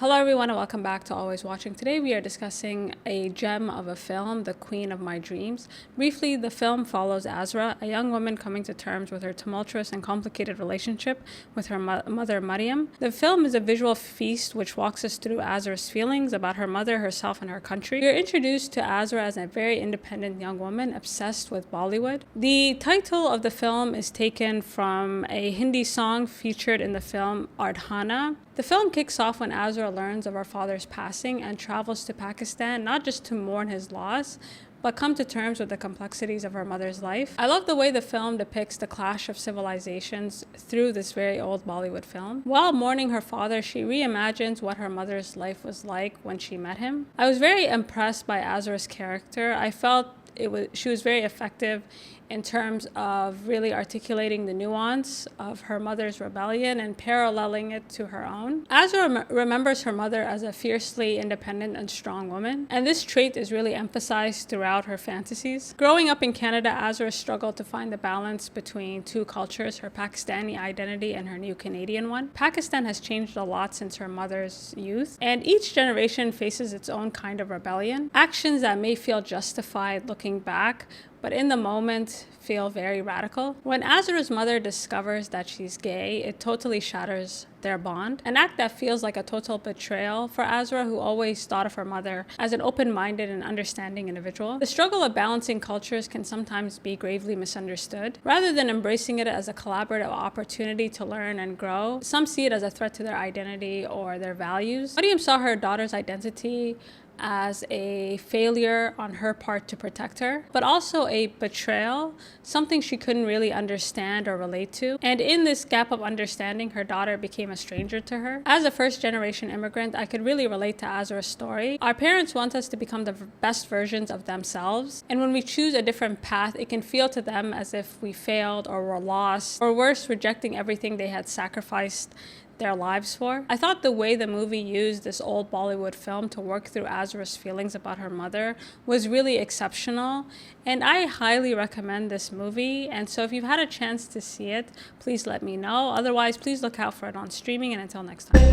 Hello everyone and welcome back to Always Watching. Today we are discussing a gem of a film, The Queen of My Dreams. Briefly, the film follows Azra, a young woman coming to terms with her tumultuous and complicated relationship with her mother Mariam. The film is a visual feast which walks us through Azra's feelings about her mother, herself, and her country. We are introduced to Azra as a very independent young woman obsessed with Bollywood. The title of the film is taken from a Hindi song featured in the film Ardhana. The film kicks off when Azra learns of her father's passing and travels to Pakistan, not just to mourn his loss, but come to terms with the complexities of her mother's life. I love the way the film depicts the clash of civilizations through this very old Bollywood film. While mourning her father, she reimagines what her mother's life was like when she met him. I was very impressed by Azra's character. I felt she was very effective in terms of really articulating the nuance of her mother's rebellion and paralleling it to her own. Azra remembers her mother as a fiercely independent and strong woman, and this trait is really emphasized throughout her fantasies. Growing up in Canada, Azra struggled to find the balance between two cultures, her Pakistani identity and her new Canadian one. Pakistan has changed a lot since her mother's youth, and each generation faces its own kind of rebellion. Actions that may feel justified looking back, but in the moment feel very radical. When Azra's mother discovers that she's gay, it totally shatters their bond. An act that feels like a total betrayal for Azra, who always thought of her mother as an open-minded and understanding individual. The struggle of balancing cultures can sometimes be gravely misunderstood. Rather than embracing it as a collaborative opportunity to learn and grow, some see it as a threat to their identity or their values. Mariam saw her daughter's identity as a failure on her part to protect her, but also a betrayal, something she couldn't really understand or relate to. And in this gap of understanding, her daughter became a stranger to her. As a first-generation immigrant, I could really relate to Azra's story. Our parents want us to become the best versions of themselves, and when we choose a different path, it can feel to them as if we failed or were lost, or worse, rejecting everything they had sacrificed their lives for. I thought the way the movie used this old Bollywood film to work through Azra's feelings about her mother was really exceptional, and I highly recommend this movie. And so if you've had a chance to see it, please let me know. Otherwise, please look out for it on streaming, and until next time.